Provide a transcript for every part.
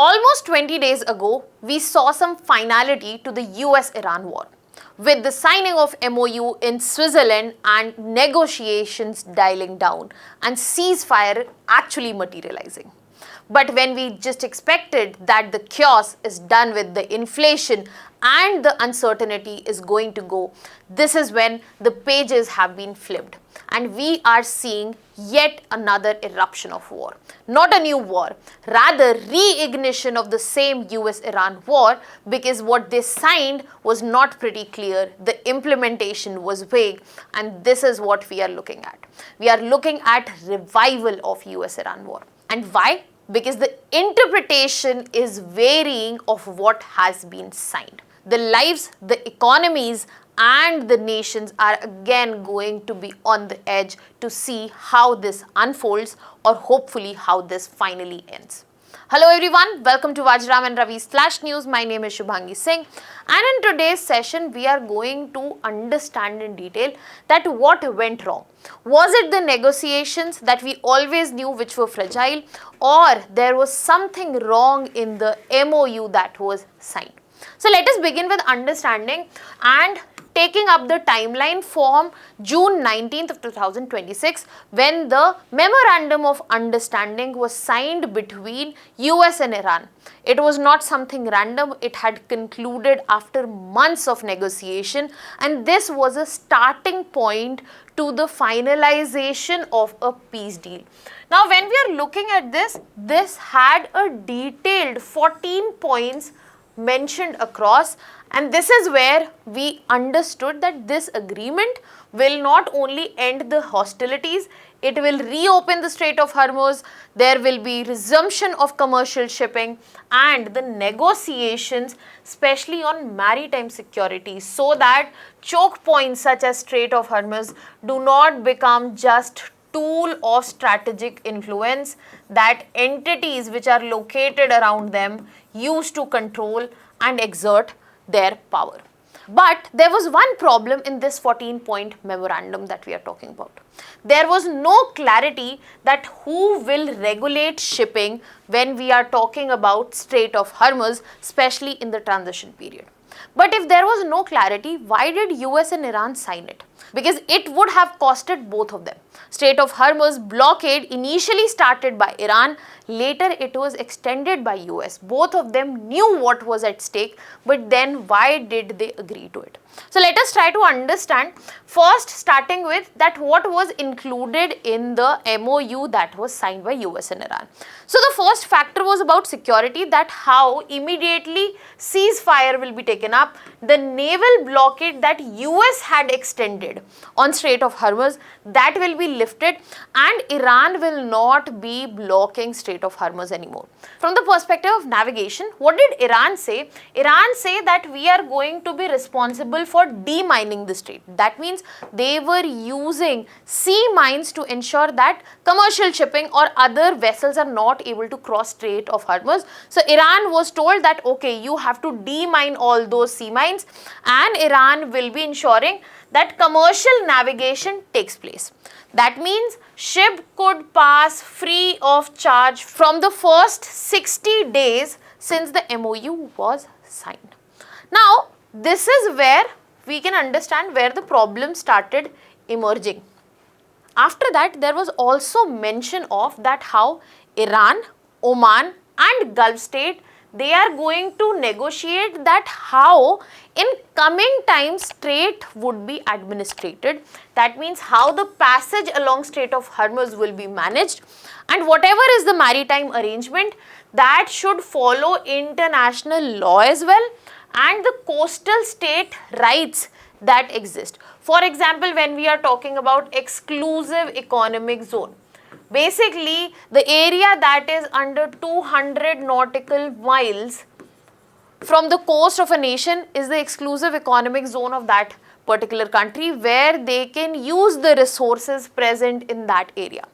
Almost 20 days ago, we saw some finality to the US-Iran war, with the signing of MoU in Switzerland and negotiations dialing down and ceasefire actually materializing. But when we just expected that the chaos is done with, the inflation and the uncertainty is going to go, this is when the pages have been flipped and we are seeing yet another eruption of war. Not a new war, rather reignition of the same US-Iran war, because what they signed was not pretty clear, the implementation was vague, and this is what we are looking at. We are looking at revival of US-Iran war. And why? Because the interpretation is varying of what has been signed. The lives, the economies, and the nations are again going to be on the edge to see how this unfolds, or hopefully how this finally ends. Hello everyone, welcome to Vajiram and Ravi's Flash News. My name is Shubhangi Singh, and in today's session we are going to understand in detail that what went wrong. Was it the negotiations that we always knew which were fragile, or there was something wrong in the MoU that was signed? So let us begin with understanding and taking up the timeline from June 19th of 2026, when the Memorandum of Understanding was signed between US and Iran. It was not something random, it had concluded after months of negotiation, and this was a starting point to the finalization of a peace deal. Now when we are looking at this had a detailed 14 points mentioned across, and this is where we understood that this agreement will not only end the hostilities, it will reopen the Strait of Hormuz, there will be resumption of commercial shipping and the negotiations especially on maritime security, so that choke points such as Strait of Hormuz do not become just tool of strategic influence that entities which are located around them use to control and exert their power. But there was one problem in this 14-point memorandum that we are talking about. There was no clarity that who will regulate shipping when we are talking about Strait of Hormuz, especially in the transition period. But if there was no clarity, why did US and Iran sign it? Because it would have costed both of them. Strait of Hormuz blockade initially started by Iran, later it was extended by US. Both of them knew what was at stake, but then why did they agree to it? So let us try to understand, first starting with that what was included in the MoU that was signed by US and Iran. So the first factor was about security, that how immediately ceasefire will be taken up, the naval blockade that US had extended on Strait of Hormuz, that will be lifted, and Iran will not be blocking Strait of Hormuz anymore. From the perspective of navigation, what did Iran say? Iran say that we are going to be responsible for demining the strait. That means they were using sea mines to ensure that commercial shipping or other vessels are not able to cross Strait of Hormuz. So Iran was told that okay, you have to demine all those sea mines, and Iran will be ensuring that commercial navigation takes place. That means ship could pass free of charge from the first 60 days since the MoU was signed. Now this is where we can understand where the problem started emerging. After that, there was also mention of that how Iran, Oman and Gulf state, they are going to negotiate that how in coming times strait would be administrated. That means how the passage along Strait of Hormuz will be managed, and whatever is the maritime arrangement that should follow international law as well, and the coastal state rights that exist. For example, when we are talking about exclusive economic zone, basically the area that is under 200 nautical miles from the coast of a nation is the exclusive economic zone of that particular country, where they can use the resources present in that area.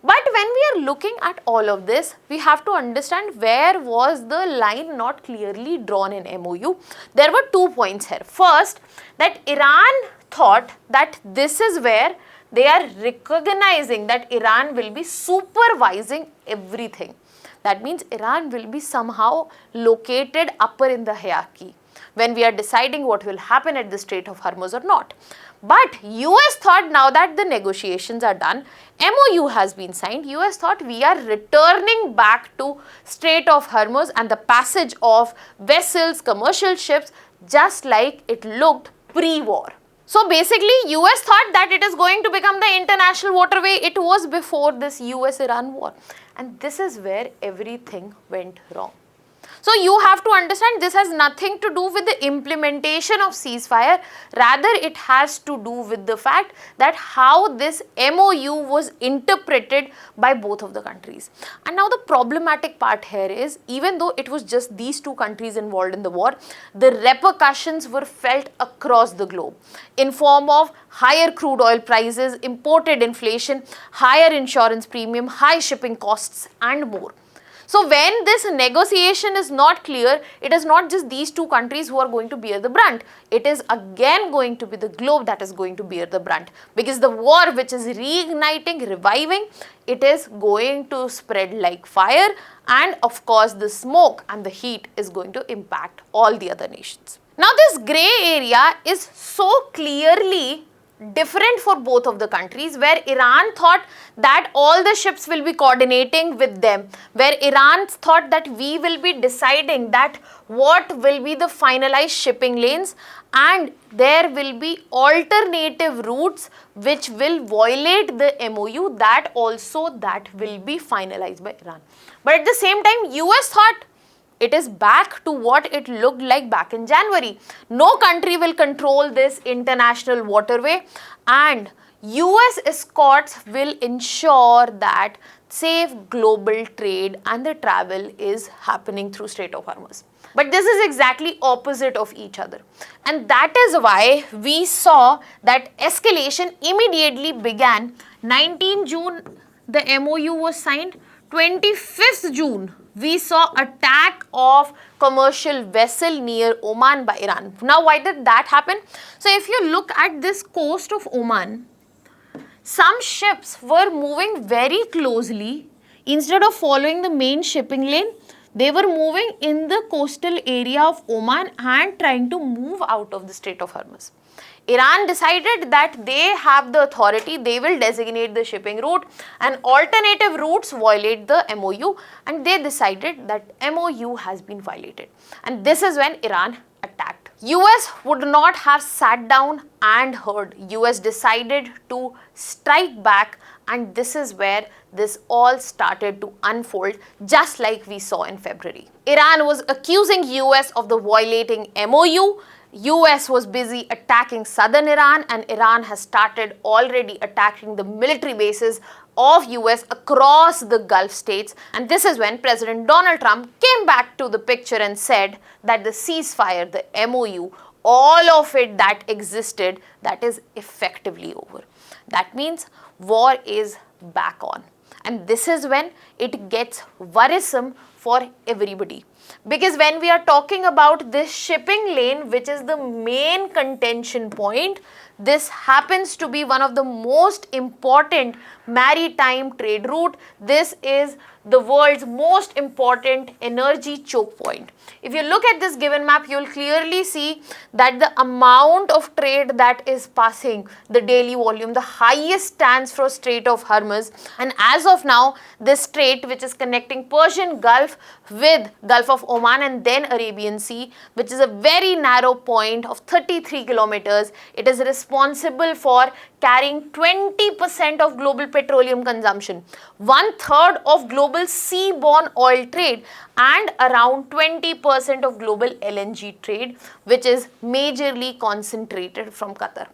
But when we are looking at all of this, we have to understand where was the line not clearly drawn in MoU. There were 2 points here. First, that Iran thought that this is where they are recognizing that Iran will be supervising everything. That means Iran will be somehow located upper in the hierarchy when we are deciding what will happen at the Strait of Hormuz or not. But US thought now that the negotiations are done, MoU has been signed, US thought we are returning back to Strait of Hormuz and the passage of vessels, commercial ships, just like it looked pre-war. So basically, US thought that it is going to become the international waterway it was before this US-Iran war. And this is where everything went wrong. So you have to understand this has nothing to do with the implementation of ceasefire, rather it has to do with the fact that how this MoU was interpreted by both of the countries. And now the problematic part here is, even though it was just these two countries involved in the war, the repercussions were felt across the globe in form of higher crude oil prices, imported inflation, higher insurance premium, high shipping costs and more. So when this negotiation is not clear, it is not just these two countries who are going to bear the brunt. It is again going to be the globe that is going to bear the brunt, because the war which is reigniting, reviving, it is going to spread like fire, and of course the smoke and the heat is going to impact all the other nations. Now this grey area is so clearly different for both of the countries, where Iran thought that all the ships will be coordinating with them, where Iran thought that we will be deciding that what will be the finalized shipping lanes, and there will be alternative routes which will violate the MoU, that will be finalized by Iran. But at the same time, US thought it is back to what it looked like back in January. No country will control this international waterway, and US escorts will ensure that safe global trade and the travel is happening through Strait of Hormuz. But this is exactly opposite of each other. And that is why we saw that escalation immediately began. 19 June, the MoU was signed. 25th June, we saw attack of commercial vessel near Oman by Iran. Now, why did that happen? So, if you look at this coast of Oman, some ships were moving very closely. Instead of following the main shipping lane, they were moving in the coastal area of Oman and trying to move out of the Strait of Hormuz. Iran decided that they have the authority, they will designate the shipping route, and alternative routes violate the MoU, and they decided that MoU has been violated. And this is when Iran attacked. US would not have sat down and heard. US decided to strike back, and this is where this all started to unfold, just like we saw in February. Iran was accusing US of the violating MoU. US was busy attacking southern Iran, and Iran has started already attacking the military bases of US across the Gulf states. And this is when President Donald Trump came back to the picture and said that the ceasefire, the MoU, all of it that existed, that is effectively over. That means war is back on. And this is when it gets worrisome for everybody. Because when we are talking about this shipping lane, which is the main contention point, this happens to be one of the most important maritime trade route. This is the world's most important energy choke point. If you look at this given map, you will clearly see that the amount of trade that is passing, the daily volume, the highest stands for Strait of Hormuz. And as of now, this strait, which is connecting Persian Gulf with Gulf of Oman and then Arabian Sea, which is a very narrow point of 33 kilometers, it is responsible for carrying 20% of global petroleum consumption, 1/3 of global seaborne oil trade, and around 20% of global LNG trade, which is majorly concentrated from Qatar.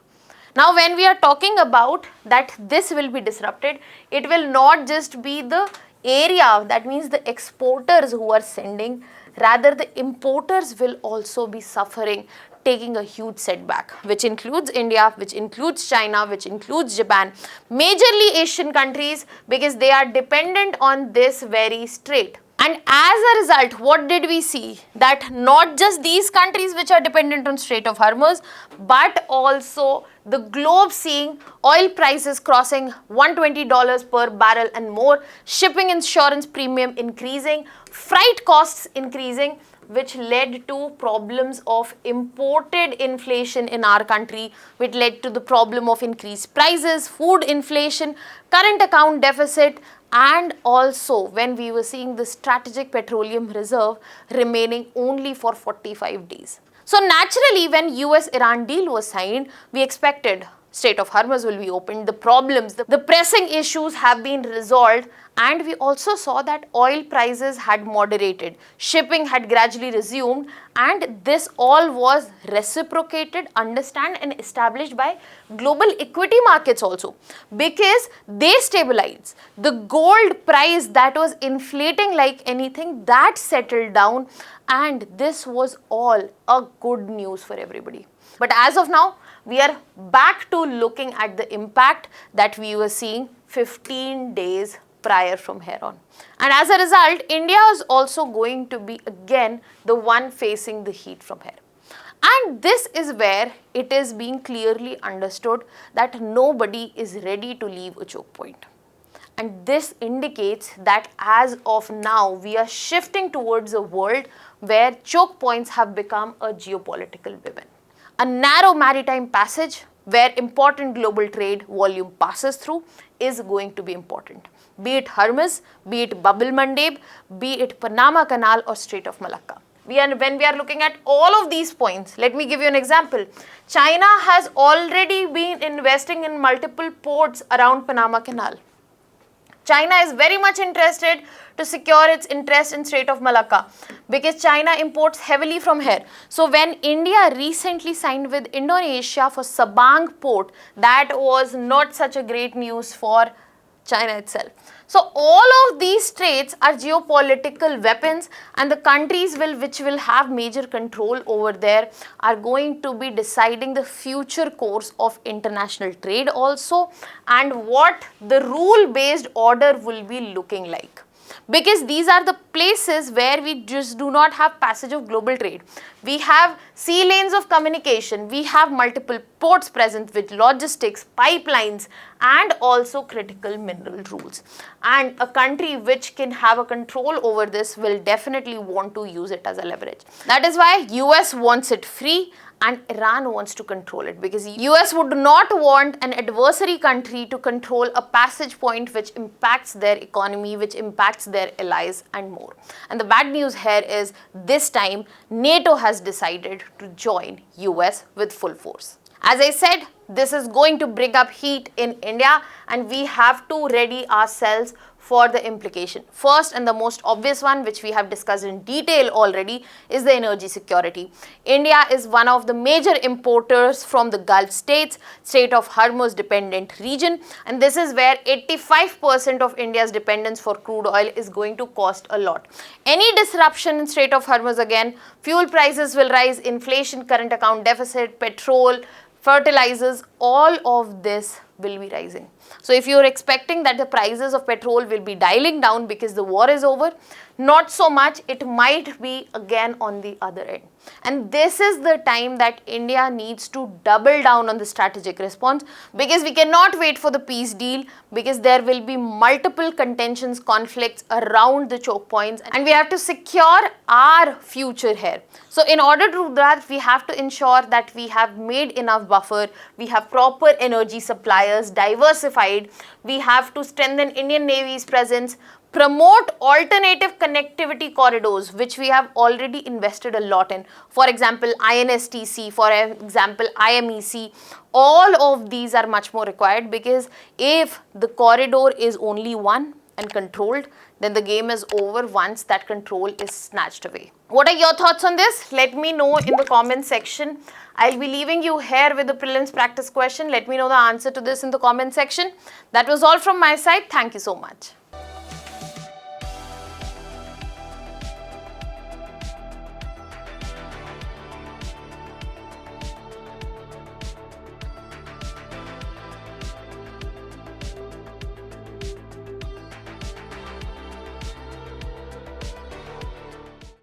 Now, when we are talking about that this will be disrupted, it will not just be the area, that means the exporters who are sending, rather the importers will also be suffering, taking a huge setback, which includes India, which includes China, which includes Japan, majorly Asian countries, because they are dependent on this very strait. And as a result, what did we see? That not just these countries which are dependent on Strait of Hormuz, but also the globe seeing oil prices crossing $120 per barrel and more, shipping insurance premium increasing, freight costs increasing, which led to problems of imported inflation in our country, which led to the problem of increased prices, food inflation, current account deficit, and also when we were seeing the strategic petroleum reserve remaining only for 45 days. So naturally, when US-Iran deal was signed, we expected Strait of Hormuz will be opened, the problems, the pressing issues have been resolved, and we also saw that oil prices had moderated, shipping had gradually resumed, and this all was reciprocated, understand and established by global equity markets also, because they stabilized. The gold price that was inflating like anything, that settled down, and this was all a good news for everybody. But as of now, we are back to looking at the impact that we were seeing 15 days prior from here on. And as a result, India is also going to be again the one facing the heat from here. And this is where it is being clearly understood that nobody is ready to leave a choke point. And this indicates that as of now, we are shifting towards a world where choke points have become a geopolitical weapon. A narrow maritime passage where important global trade volume passes through is going to be important. Be it Hormuz, be it el-Mandeb, be it Panama Canal or Strait of Malacca. When we are looking at all of these points, let me give you an example. China has already been investing in multiple ports around Panama Canal. China is very much interested to secure its interest in Strait of Malacca because China imports heavily from here. So when India recently signed with Indonesia for Sabang port, that was not such a great news for China itself. So all of these straits are geopolitical weapons, and the countries which will have major control over there are going to be deciding the future course of international trade also, and what the rule-based order will be looking like. Because these are the places where we just do not have passage of global trade. We have sea lanes of communication, we have multiple ports present with logistics, pipelines, and also critical mineral rules. And a country which can have a control over this will definitely want to use it as a leverage. That is why US wants it free and Iran wants to control it, because US would not want an adversary country to control a passage point which impacts their economy, which impacts their allies and more. And the bad news here is this time NATO has decided to join US with full force. As I said, this is going to bring up heat in India, and we have to ready ourselves for the implication. First and the most obvious one, which we have discussed in detail already, is the energy security. India is one of the major importers from the Gulf states, Strait of Hormuz dependent region, and this is where 85% of India's dependence for crude oil is going to cost a lot. Any disruption in Strait of Hormuz, again, fuel prices will rise, inflation, current account deficit, petrol, fertilizers, all of this will be rising. So if you are expecting that the prices of petrol will be dialing down because the war is over, not so much. It might be again on the other end. And this is the time that India needs to double down on the strategic response, because we cannot wait for the peace deal, because there will be multiple contentions, conflicts around the choke points, and we have to secure our future here. So in order to do that, we have to ensure that we have made enough buffer, we have proper energy suppliers, diversified, we have to strengthen Indian Navy's presence, promote alternative connectivity corridors, which we have already invested a lot in. For example, INSTC, for example, IMEC, all of these are much more required, because if the corridor is only one and controlled, then the game is over once that control is snatched away. What are your thoughts on this? Let me know in the comment section. I'll be leaving you here with the prelims practice question. Let me know the answer to this in the comment section. That was all from my side. Thank you so much.